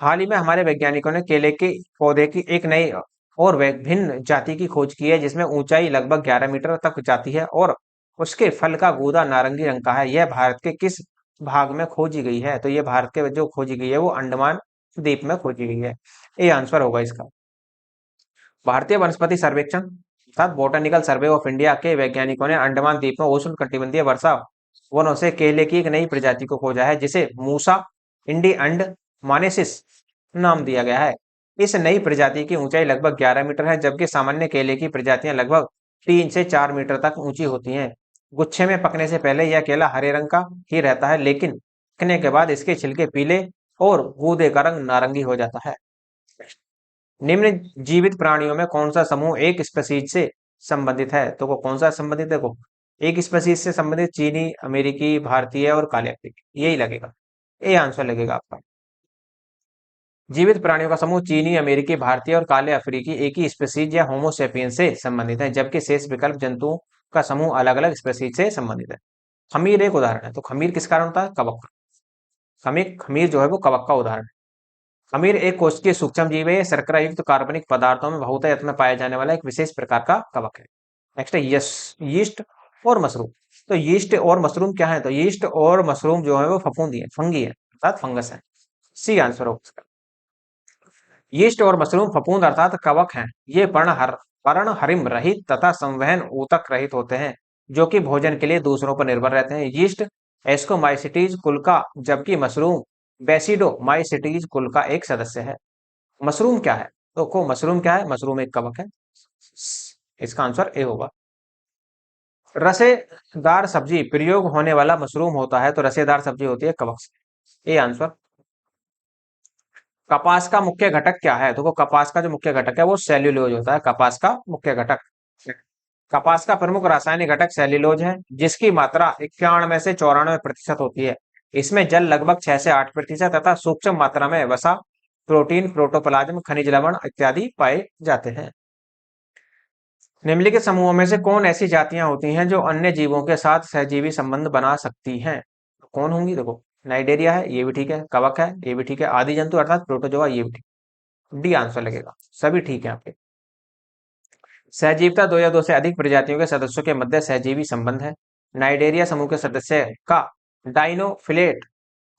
हाल ही में हमारे वैज्ञानिकों ने केले के पौधे की एक नई और भिन्न जाति की खोज की है, जिसमें ऊंचाई लगभग 11 मीटर तक जाती है और उसके फल का गूदा नारंगी रंग का है। यह भारत के किस भाग में खोजी गई है? तो यह भारत के जो खोजी गई है वो अंडमान द्वीप में खोजी गई है। ये आंसर होगा इसका। भारतीय वनस्पति सर्वेक्षण अर्थात बोटेनिकल सर्वे ऑफ इंडिया के वैज्ञानिकों ने अंडमान द्वीप में उष्ण कटिबंधीय वर्षा वनों से केले की एक नई प्रजाति को खोजा है, जिसे मूसा इंडी अंड मानेसिस नाम दिया गया है। इस नई प्रजाति की ऊंचाई लगभग 11 मीटर है, जबकि सामान्य केले की प्रजातियां लगभग 3 से 4 मीटर तक ऊंची होती हैं। गुच्छे में पकने से पहले यह केला हरे रंग का ही रहता है, लेकिन पकने के बाद इसके छिलके पीले और गूदे का रंग नारंगी हो जाता है। निम्न जीवित प्राणियों में कौन सा समूह एक स्पीशीज से संबंधित है? तो वो कौन सा संबंधित है? देखो, एक स्पीशीज से संबंधित चीनी, अमेरिकी, भारतीय और काले अफ्रीकी, यही लगेगा। ये आंसर लगेगा आपका। जीवित प्राणियों का समूह चीनी, अमेरिकी, भारतीय और काले अफ्रीकी एक ही स्पीशीज या होमोसेपियंस से संबंधित है, जबकि शेष विकल्प जंतुओं का समूह अलग अलग स्पीशीज से संबंधित है। खमीर एक उदाहरण है, तो खमीर किस कारण होता है? कवक। खमीर खमीर जो है वो कवक का उदाहरण है। खमीर एक कोशिकीय सूक्ष्म जीव है। शर्करा युक्त कार्बनिक पदार्थों में बहुतायत में पाया जाने वाला एक विशेष प्रकार का कवक है। नेक्स्ट है यस यीस्ट और मशरूम। तो यीस्ट और मशरूम क्या है? तो यीस्ट और मशरूम जो है वो फफूंदी है, फंगी है, अर्थात फंगस है। सी आंसर होगा इसका। यीस्ट और मशरूम फफूंद अर्थात कवक हैं। ये पर्णहरिम रहित तथा संवहन ऊतक रहित होते हैं, जो कि भोजन के लिए दूसरों पर निर्भर रहते हैं। यीस्ट एस्कोमाइसिटीज कुल का, जबकि मशरूम बेसिडोमाइसिटीज कुल का एक सदस्य है। मशरूम क्या है? तो को मशरूम क्या है? मशरूम एक कवक है। इसका आंसर ए होगा। रसेदार सब्जी प्रयोग होने वाला मशरूम होता है, तो रसेदार सब्जी होती है कवक से। A answer. कपास का मुख्य घटक क्या है? तो वो कपास का जो मुख्य घटक है वो सेल्यूलोज होता है, कपास का मुख्य घटक। कपास का प्रमुख रासायनिक घटक सेल्यूलोज है, जिसकी मात्रा 91 से 94% होती है। इसमें जल लगभग 6 से 8% तथा सूक्ष्म मात्रा में वसा, प्रोटीन, प्रोटोप्लाज्म, खनिज लवण इत्यादि पाए जाते हैं। निम्नलिखित समूहों में से कौन ऐसी जातियां होती हैं जो अन्य जीवों के साथ सहजीवी संबंध बना सकती हैं? तो कौन होंगी? देखो, नाइडेरिया है, ये भी ठीक है। कवक है, ये भी ठीक है। आदि जंतु अर्थात प्रोटोजोआ, ये भी ठीक। डी आंसर लगेगा, सभी ठीक है आपके। सहजीविता दो या दो से अधिक प्रजातियों के सदस्यों के मध्य सहजीवी संबंध है। नाइडेरिया समूह के सदस्य का डाइनोफिलेट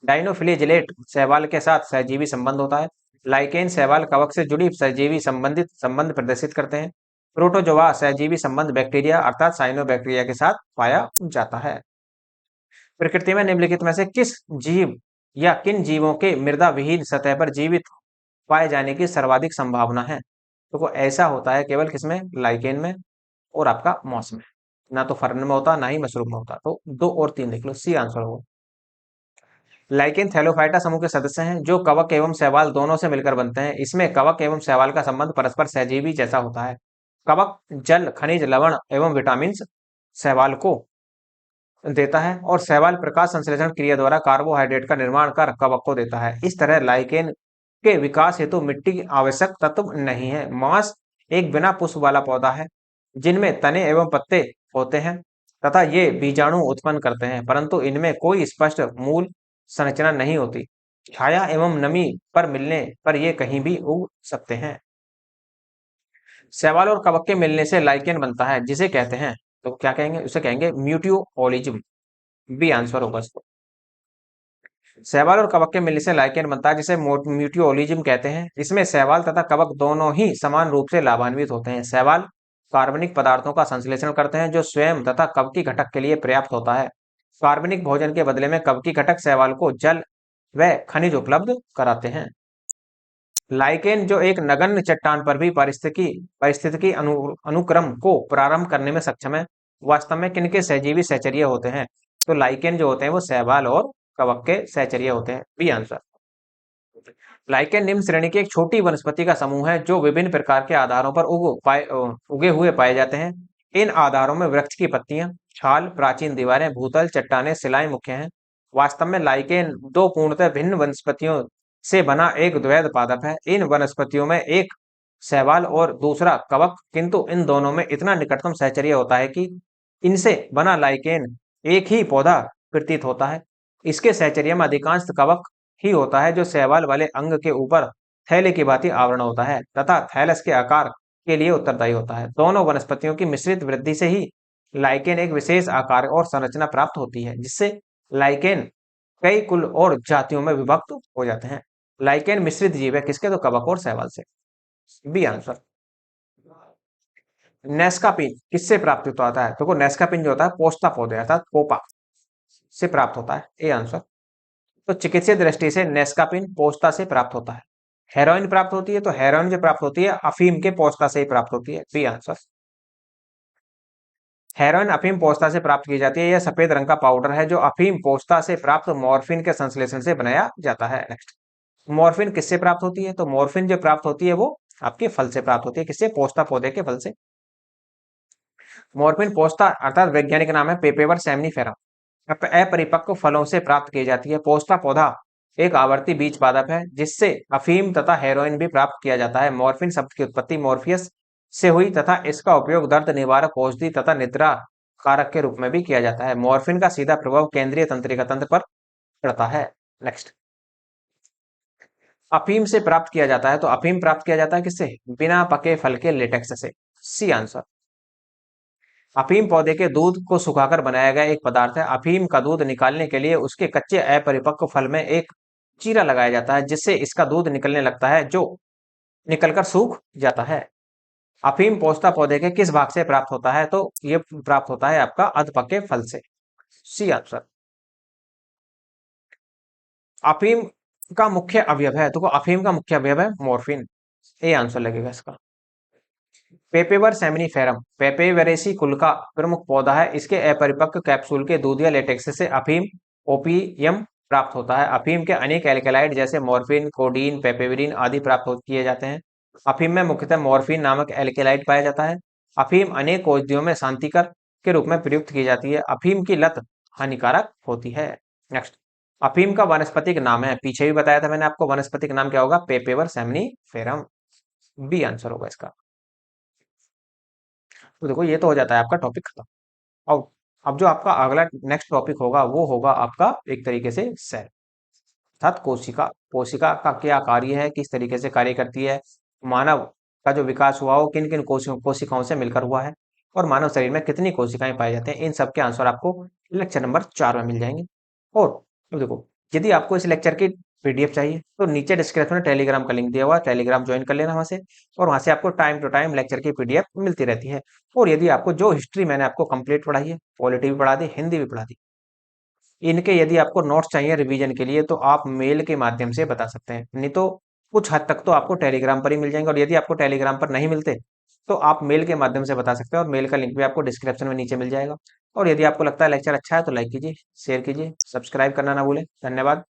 डाइनोफिलेजिलेट शैवाल के साथ सहजीवी संबंध होता है। लाइकेन शैवाल कवक से जुड़ी सहजीवी संबंधित संबंध प्रदर्शित करते हैं। प्रोटोजोआ सहजीवी संबंध बैक्टीरिया अर्थात साइनोबैक्टीरिया के साथ पाया जाता है। प्रकृति में निम्नलिखित में से किस जीव या किन जीवों के मृदा विहीन सतह पर जीवित पाए जाने की सर्वाधिक संभावना है? तो वो ऐसा होता है केवल किसमें? लाइकेन में और आपका मॉस में। ना तो फर्न में होता, ना ही मशरूम में होता। तो 2 और 3 देख लो, सी आंसर होगा। लाइकेन थैलोफाइटा समूह के सदस्य हैं, जो कवक एवं शैवाल दोनों से मिलकर बनते हैं। इसमें कवक एवं शैवाल का संबंध परस्पर सहजीवी जैसा होता है। कवक जल, खनिज लवण एवं विटामिन शैवाल को देता है और शैवाल प्रकाश संश्लेषण क्रिया द्वारा कार्बोहाइड्रेट का निर्माण कर कवक को देता है। इस तरह लाइकेन के विकास हेतु मिट्टी की आवश्यक तत्व नहीं है। मांस एक बिना पुष्प वाला पौधा है, जिनमें तने एवं पत्ते होते हैं तथा ये बीजाणु उत्पन्न करते हैं, परंतु इनमें कोई स्पष्ट मूल संरचना नहीं होती। छाया एवं नमी पर मिलने पर ये कहीं भी उग सकते हैं। शैवाल और कवक के मिलने से लाइकेन बनता है, जिसे कहते हैं, तो क्या कहेंगे? उसे कहेंगे म्यूटियोलॉजिज्म। बी आंसर होगा इसको। शैवाल और कवक के मिलने से लाइकेन बनता है, जिसे म्यूटियोलॉजिज्म कहते हैं। इसमें शैवाल तथा कवक दोनों ही समान रूप से लाभान्वित होते हैं। शैवाल कार्बनिक पदार्थों का संश्लेषण करते हैं, जो स्वयं तथा कवकी घटक के लिए पर्याप्त होता है। कार्बनिक भोजन के बदले में कवकी घटक शैवाल को जल व खनिज उपलब्ध कराते हैं। लाइकेन जो एक नगण्य चट्टान पर भी पारिस्थितिकी अनुक्रम को प्रारंभ करने में सक्षम है। वास्तव में किनके सहजीवी सहचर्य होते हैं? तो लाइकेन जो होते हैं वो शैवाल और कवक के सहचर्य होते हैं। B answer. लाइकेन निम्न श्रेणी की एक छोटी वनस्पति का समूह है जो विभिन्न प्रकार के आधारों पर उगे हुए पाए जाते हैं। इन आधारों में वृक्ष की पत्तियां, छाल, प्राचीन दीवारें, भूतल, चट्टानें, शिलाएं मुख्य हैं। वास्तव में लाइकेन दो पूर्णतः भिन्न वनस्पतियों से बना एक द्वैध पादप है। इन वनस्पतियों में एक शैवाल और दूसरा कवक, किंतु इन दोनों में इतना निकटतम सहचर्य होता है कि इनसे बना लाइकेन एक ही पौधा प्रतीत होता है। इसके सहचर्य में अधिकांश कवक ही होता है जो शैवाल वाले अंग के ऊपर थैले की भांति आवरण होता है तथा थैलस के आकार के लिए उत्तरदायी होता है। दोनों वनस्पतियों की मिश्रित वृद्धि से ही लाइकेन एक विशेष आकार और संरचना प्राप्त होती है, जिससे लाइकेन कई कुल और जातियों में विभक्त हो जाते हैं। लाइकेन मिश्रित जीव है किसके? तो कवक और शैवाल से। B answer. नेस्कापिन किससे प्राप्त होता है? देखो नेस्कापिन जो होता है पोस्ता पौधे अर्थात पोपा से प्राप्त होता है। A answer. तो चिकित्सीय दृष्टि से नेस्कापिन पोस्ता से प्राप्त होता है। हेरोइन प्राप्त होती है तो हेरोइन जो प्राप्त होती है अफीम के पोस्ता से ही प्राप्त होती है। B answer. हेरोइन अफीम पोस्ता से प्राप्त की जाती है। यह सफेद रंग का पाउडर है जो अफीम पोस्ता से प्राप्त मॉर्फिन के संश्लेषण से बनाया जाता है। नेक्स्ट, मॉर्फिन किससे प्राप्त होती है? तो मॉर्फिन जो प्राप्त होती है वो आपके फल से प्राप्त होती है। किससे? पोस्ता पौधे के फल से। मॉर्फिन पोस्ता अर्थात वैज्ञानिक नाम है पेपेवर सेमनीफेरम अपरिपक्व फलों से प्राप्त की जाती है। पोस्ता पौधा एक आवर्ती बीज पादप है जिससे अफीम तथा हेरोइन भी प्राप्त किया जाता है। मॉर्फिन शब्द की उत्पत्ति मॉर्फियस से हुई तथा इसका उपयोग दर्द निवारक औषधि तथा निद्रा कारक के रूप में भी किया जाता है। मॉर्फिन का सीधा प्रभाव केंद्रीय तंत्रिका तंत्र पर पड़ता है। नेक्स्ट, अफीम से प्राप्त किया जाता है तो अफीम प्राप्त किया जाता है किससे? बिना पके फल के लेटेक्स से। C answer. अफीम पौधे के दूध को सुखाकर बनाया गया एक पदार्थ है। अफीम का दूध निकालने के लिए उसके कच्चे अपरिपक्व फल में एक चीरा लगाया जाता है जिससे इसका दूध निकलने लगता है जो निकलकर सूख जाता है। अफीम पोस्ता पौधे के किस भाग से प्राप्त होता है? तो ये प्राप्त होता है आपका अधपके फल से। C answer. अफीम का मुख्य अवयव है, तो अफीम का मुख्य अवयव है मॉर्फिन। ए आंसर लगेगा इसका। पेपेवर सेमिनिफेरम पेपेवरेसी कुल का प्रमुख पौधा है। इसके अपरिपक्व कैप्सूल के दूध या लेटेक्स से अफीम ओपियम प्राप्त होता है। अफीम के अनेक एल्केलाइड जैसे मॉर्फिन, कोडीन, पेपेवरिन आदि प्राप्त किए जाते हैं। अफीम में मुख्यतः मॉर्फिन नामक एल्केलाइड पाया जाता है। अफीम अनेक औषधियों में शांतिकर के रूप में प्रयुक्त की जाती है। अफीम की लत हानिकारक होती है। नेक्स्ट, अफीम का वानस्पतिक नाम है, पीछे भी बताया था मैंने आपको, वानस्पतिक नाम क्या होगा? पेपेवर सेमिनिफेरम। बी आंसर होगा इसका। तो देखो ये तो हो जाता है आपका टॉपिक खत्म। अब जो आपका अगला नेक्स्ट टॉपिक होगा वो होगा आपका एक तरीके से सेल अर्थात कोशिका। कोशिका का क्या कार्य है, किस तरीके से कार्य करती है, मानव का जो विकास हुआ वो किन किन कोशिकाओं से मिलकर हुआ है, और मानव शरीर में कितनी कोशिकाएं पाई जाती हैं, इन सब के आंसर आपको लेक्चर नंबर 4 में मिल जाएंगे। और अब देखो, यदि आपको इस लेक्चर की पीडीएफ चाहिए तो नीचे डिस्क्रिप्शन में टेलीग्राम का लिंक दिया हुआ है, टेलीग्राम ज्वाइन कर लेना वहां से, और वहां से आपको टाइम टू टाइम लेक्चर की पीडीएफ मिलती रहती है। और यदि आपको जो हिस्ट्री मैंने आपको कंप्लीट पढ़ाई है, पॉलिटी भी पढ़ा दी, हिंदी भी पढ़ा दी, इनके यदि आपको नोट्स चाहिए रिवीजन के लिए तो आप मेल के माध्यम से बता सकते हैं, नहीं तो कुछ हद तक तो आपको टेलीग्राम पर ही मिल जाएंगे। और यदि आपको टेलीग्राम पर नहीं मिलते तो आप मेल के माध्यम से बता सकते हैं, और मेल का लिंक भी आपको डिस्क्रिप्शन में नीचे मिल जाएगा। और यदि आपको लगता है लेक्चर अच्छा है तो लाइक कीजिए, शेयर कीजिए, सब्सक्राइब करना ना भूलें। धन्यवाद।